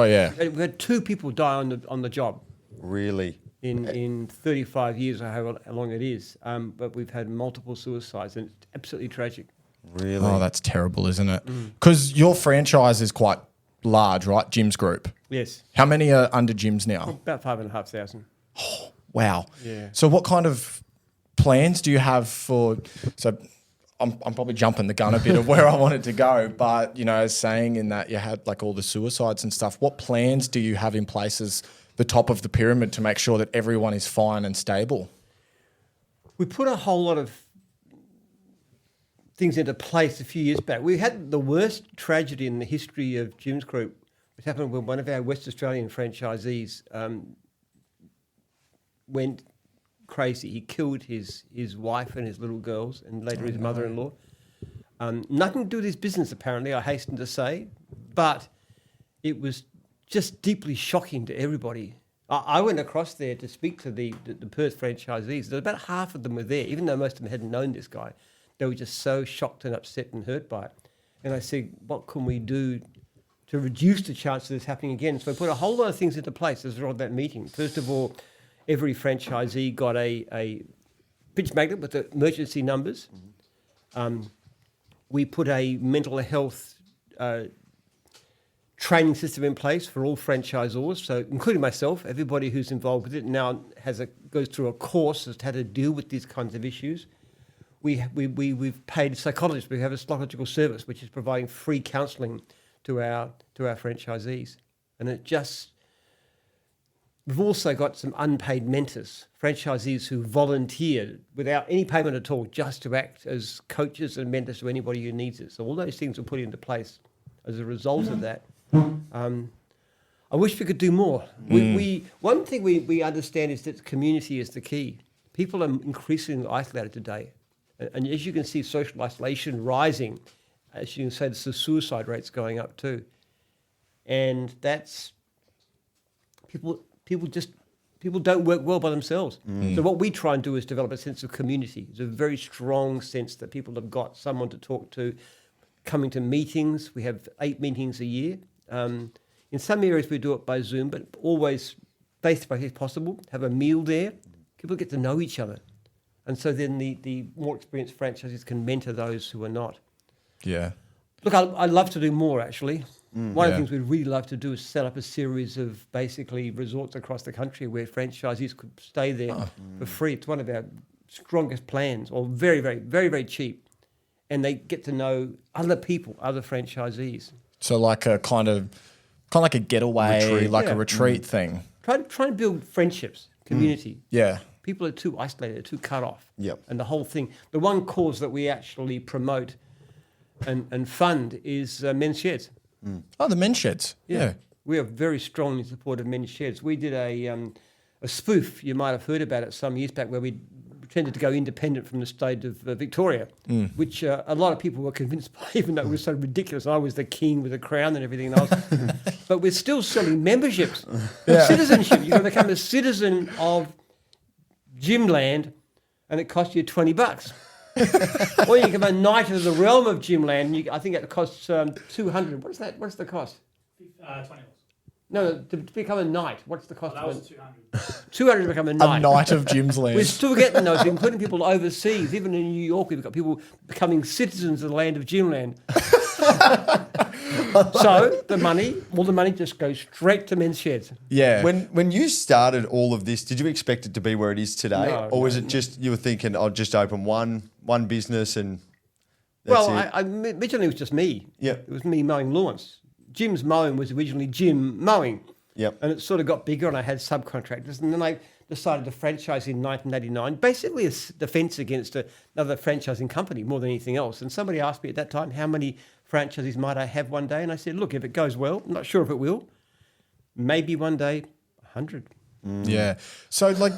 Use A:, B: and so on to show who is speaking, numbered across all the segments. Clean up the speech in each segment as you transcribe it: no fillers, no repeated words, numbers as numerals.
A: Oh, yeah.
B: We had 2 people die on the job
C: Really?
B: in 35 years or how long it is. But we've had multiple suicides, and it's absolutely tragic.
C: Really?
A: Oh, that's terrible, isn't it? Because your franchise is quite large, right? Jim's Group.
B: Yes.
A: How many are under Jim's now?
B: About 5,500.
A: Wow.
B: Yeah.
A: So what kind of plans do you have for... So I'm probably jumping the gun a bit of where I wanted to go, but, you know, saying in that you had like all the suicides and stuff, what plans do you have in place as the top of the pyramid to make sure that everyone is fine and stable?
B: We put a whole lot of things into place a few years back. We had the worst tragedy in the history of Jim's Group, which happened when one of our West Australian franchisees went crazy. He killed his wife and his little girls, and later his mother-in-law. Nothing to do with his business, apparently, I hasten to say, but it was just deeply shocking to everybody. I went across there to speak to the Perth franchisees. About half of them were there, even though most of them hadn't known this guy. They were just so shocked and upset and hurt by it. And I said, what can we do to reduce the chance of this happening again? So I put a whole lot of things into place as a result of that meeting. First of all, every franchisee got a pitch magnet with the emergency numbers. We put a mental health training system in place for all franchisors, so including myself. Everybody who's involved with it now goes through a course as to how to deal with these kinds of issues. We've paid psychologists. We have a psychological service which is providing free counselling to our franchisees, and we've also got some unpaid mentors, franchisees who volunteer without any payment at all, just to act as coaches and mentors to anybody who needs it. So all those things were put into place as a result of that. I wish we could do more. One thing we understand is that community is the key. People are increasingly isolated today. And as you can see, social isolation rising. As you can say, the suicide rate's going up too. And that's... People don't work well by themselves. So what we try and do is develop a sense of community. It's a very strong sense that people have got someone to talk to, coming to meetings. We have 8 meetings a year. In some areas we do it by Zoom, but always face-to-face if possible. Have a meal there. People get to know each other. And so then the more experienced franchisees can mentor those who are not.
A: Yeah.
B: Look, I'd love to do more, actually. One of the things we'd really love to do is set up a series of basically resorts across the country where franchisees could stay there for free. It's one of our strongest plans, or very, very, very, very cheap. And they get to know other people, other franchisees.
A: So like a kind of like a getaway,
C: retreat.
A: like a retreat thing.
B: Try and build friendships, community.
A: Yeah.
B: People are too isolated, too cut off.
C: Yep.
B: And the whole thing, the one cause that we actually promote and fund is men's sheds.
A: Oh, the men's sheds. Yeah.
B: We are very strongly in support of men's sheds. We did a spoof, you might have heard about it some years back, where we pretended to go independent from the state of Victoria, which a lot of people were convinced by, even though it was so ridiculous. I was the king with a crown and everything else. But we're still selling memberships. Citizenship. You can become a citizen of Gymland, and it costs you $20. Or you can become a knight of the realm of Gymland. I think it costs $200. What's that? What's the cost?
D: $20.
B: No, to become a knight. What's the cost?
D: That was $200.
B: $200 to become a knight.
A: A night of Jim's land.
B: We're still getting those, including people overseas. Even in New York, we've got people becoming citizens of the land of Gymland. So all the money just goes straight to men's sheds.
A: Yeah.
C: When you started all of this, did you expect it to be where it is today?
B: No,
C: or was it just you were thinking, I'll just open one business and that's it?
B: Originally it was just me.
C: Yep.
B: It was me mowing lawns. Jim's Mowing was originally Jim Mowing.
C: Yep.
B: And it sort of got bigger and I had subcontractors. And then I decided to franchise in 1989, basically a defence against another franchising company more than anything else. And somebody asked me at that time, how many franchises might I have one day? And I said, look, if it goes well, I'm not sure if it will, maybe one day 100.
A: Yeah. So like,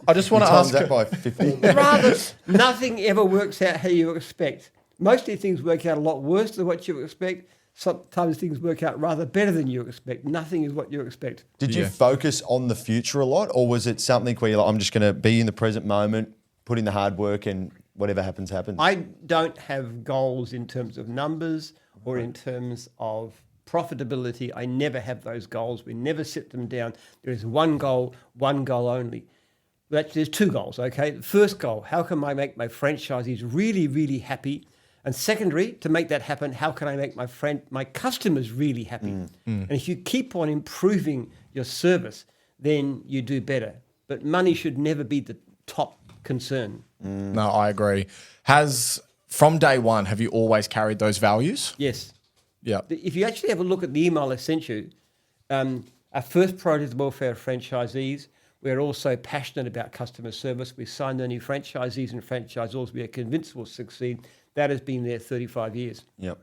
A: I just want to
C: Times
A: ask.
C: that by 50.
B: Rather, nothing ever works out how you expect. Mostly things work out a lot worse than what you expect. Sometimes things work out rather better than you expect. Nothing is what you expect.
C: Did you focus on the future a lot, or was it something where you're like, I'm just going to be in the present moment, put in the hard work, and whatever happens, happens?
B: I don't have goals in terms of numbers or in terms of profitability. I never have those goals. We never set them down. There is one goal only. Well, actually, there's two goals, okay? The first goal, how can I make my franchisees really, really happy? And secondary, to make that happen, how can I make my customers really happy? And if you keep on improving your service, then you do better. But money should never be the top concern.
A: No, I agree. From day one, have you always carried those values?
B: Yes.
A: Yeah.
B: If you actually have a look at the email I sent you, our first priority is the welfare of franchisees. We're also passionate about customer service. We signed only franchisees and franchisors we are convinced will succeed. That has been there 35 years.
C: Yep.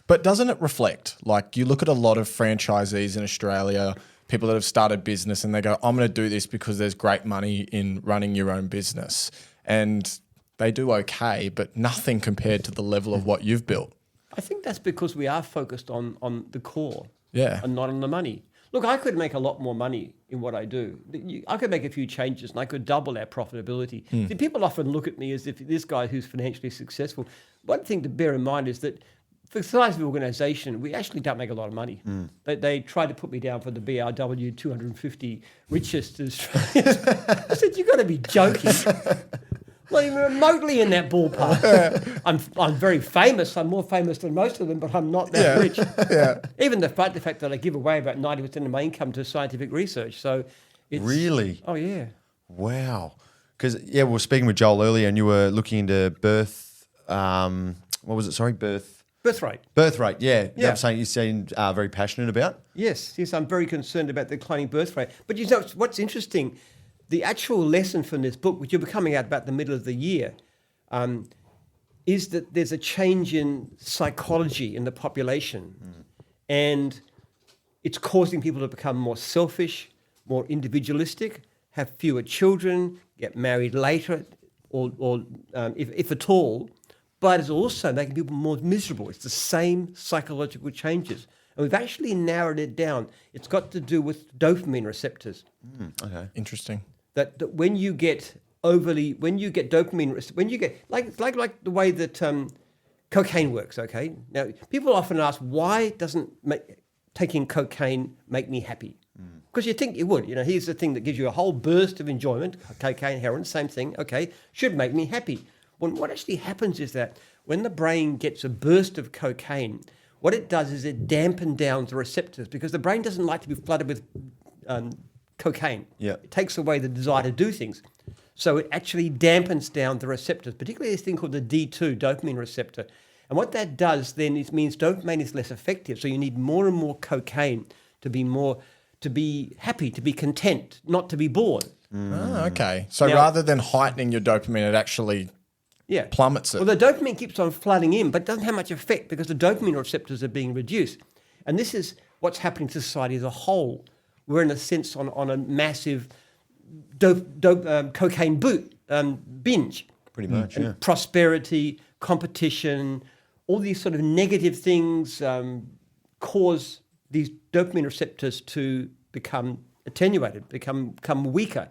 A: But doesn't it reflect, like you look at a lot of franchisees in Australia, people that have started business and they go, I'm going to do this because there's great money in running your own business. And they do okay, but nothing compared to the level of what you've built.
B: I think that's because we are focused on the core and not on the money. Look, I could make a lot more money in what I do. I could make a few changes and I could double our profitability. See, people often look at me as if this guy who's financially successful. One thing to bear in mind is that for the size of the organisation, we actually don't make a lot of money. They tried to put me down for the BRW 250 richest Australians. I said, you've got to be joking. Not even remotely in that ballpark. I'm very famous. I'm more famous than most of them, but I'm not that rich. Even the fact that I give away about 90% of my income to scientific research. So it's...
C: Really?
B: Oh, yeah.
C: Wow. Because, we were speaking with Joel earlier and you were looking into birth, what was it? Sorry, birth
B: rate.
C: Birth rate, yeah.
B: Yeah.
C: That's something you seem very passionate about.
B: Yes, I'm very concerned about the declining birth rate. But you know what's interesting? The actual lesson from this book, which will be coming out about the middle of the year, is that there's a change in psychology in the population. And it's causing people to become more selfish, more individualistic, have fewer children, get married later, or if at all. But it's also making people more miserable. It's the same psychological changes. And we've actually narrowed it down. It's got to do with dopamine receptors.
C: Okay.
A: Interesting.
B: That when you get dopamine, when you get, like the way that cocaine works, okay? Now, people often ask, why doesn't taking cocaine make me happy? Because you think it would. You know, here's the thing that gives you a whole burst of enjoyment, cocaine, heroin, same thing, okay, should make me happy. Well, what actually happens is that when the brain gets a burst of cocaine, what it does is it dampens down the receptors because the brain doesn't like to be flooded with cocaine.
C: Yeah.
B: It takes away the desire to do things. So it actually dampens down the receptors, particularly this thing called the D2, dopamine receptor. And what that does then is means dopamine is less effective. So you need more and more cocaine to be happy, to be content, not to be bored.
A: Okay. So
B: Now-
A: rather than heightening your dopamine, it actually plummets it.
B: Well, the dopamine keeps on flooding in, but it doesn't have much effect because the dopamine receptors are being reduced. And this is what's happening to society as a whole. We're in a sense on a massive cocaine binge.
C: Pretty much,
B: And prosperity, competition, all these sort of negative things cause these dopamine receptors to become attenuated, become weaker.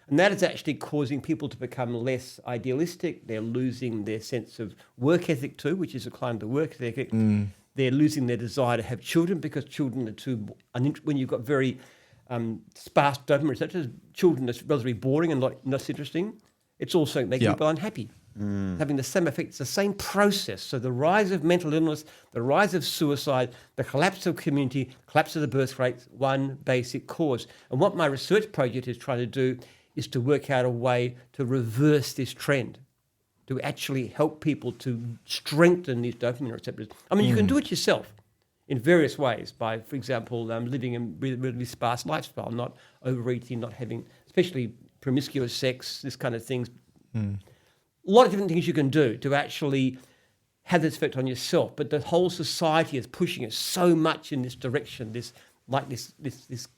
B: And that is actually causing people to become less idealistic. They're losing their sense of work ethic too, which is a climb to work ethic. They're losing their desire to have children because children are too... When you've got very sparse dopamine receptors, children are relatively boring and not interesting. It's also making people unhappy. Having the same effect. It's the same process. So the rise of mental illness, the rise of suicide, the collapse of community, collapse of the birth rate, one basic cause. And what my research project is trying to do is to work out a way to reverse this trend, to actually help people to strengthen these dopamine receptors. I mean, you can do it yourself in various ways by, for example, living a really sparse lifestyle, not overeating, not having, especially promiscuous sex, this kind of things. A lot of different things you can do to actually have this effect on yourself, but the whole society is pushing it so much in this direction, this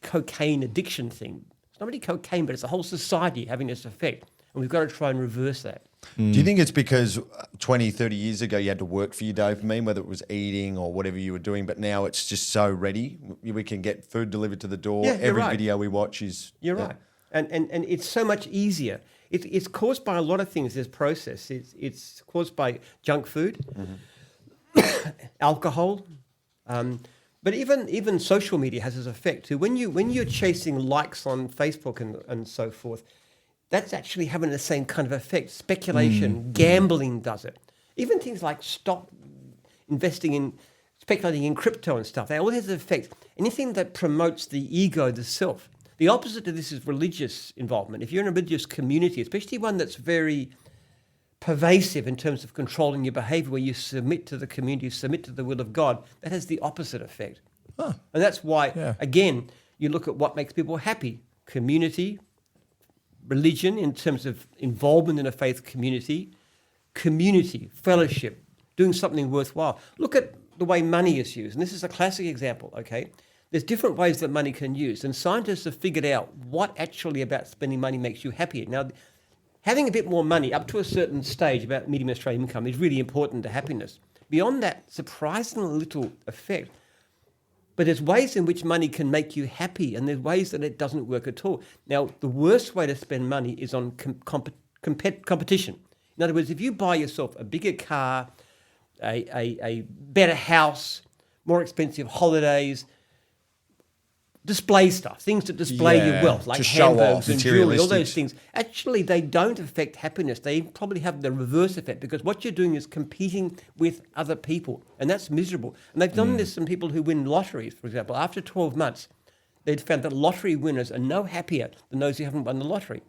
B: cocaine addiction thing. It's not really cocaine, but it's the whole society having this effect. And we've got to try and reverse that.
C: Do you think it's because 20, 30 years ago you had to work for your dopamine, whether it was eating or whatever you were doing, but now it's just so ready? We can get food delivered to the door.
B: Yeah, you're
C: Every
B: right.
C: video we watch is...
B: You're right. And it's so much easier. It's caused by a lot of things, this process. It's caused by junk food, alcohol, But even social media has this effect too. When you're chasing likes on Facebook and so forth, that's actually having the same kind of effect. Speculation, gambling does it. Even things like stock investing in, speculating in crypto and stuff, they all has an effect. Anything that promotes the ego, the self. The opposite of this is religious involvement. If you're in a religious community, especially one that's very pervasive in terms of controlling your behavior, where you submit to the community, you submit to the will of God, that has the opposite effect. And that's why, again, you look at what makes people happy. Community, religion in terms of involvement in a faith community, fellowship, doing something worthwhile. Look at the way money is used. And this is a classic example, okay? There's different ways that money can use. And scientists have figured out what actually about spending money makes you happier. Now, having a bit more money up to a certain stage, about medium Australian income, is really important to happiness. Beyond that, surprisingly little effect. But there's ways in which money can make you happy, and there's ways that it doesn't work at all. Now, the worst way to spend money is on competition. In other words, if you buy yourself a bigger car, a better house, more expensive holidays, display stuff, things that display your wealth, like handbags and jewelry, all those things. Actually, they don't affect happiness. They probably have the reverse effect, because what you're doing is competing with other people, and that's miserable. And they've done this in people who win lotteries, for example. After 12 months, they'd found that lottery winners are no happier than those who haven't won the lottery.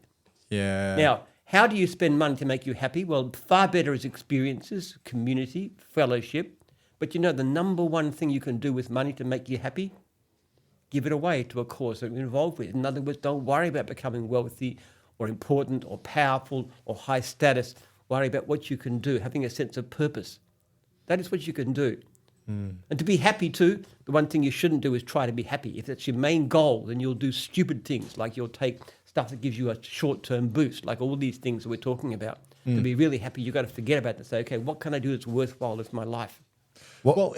A: Yeah.
B: Now, how do you spend money to make you happy? Well, far better is experiences, community, fellowship. But you know, the number one thing you can do with money to make you happy? Give it away to a cause that you're involved with. In other words, don't worry about becoming wealthy or important or powerful or high status. Worry about what you can do, having a sense of purpose. That is what you can do. And to be happy too, the one thing you shouldn't do is try to be happy. If that's your main goal, then you'll do stupid things, like you'll take stuff that gives you a short-term boost, like all these things that we're talking about. To be really happy, you've got to forget about that. Say, okay, what can I do that's worthwhile with my life?
A: Well,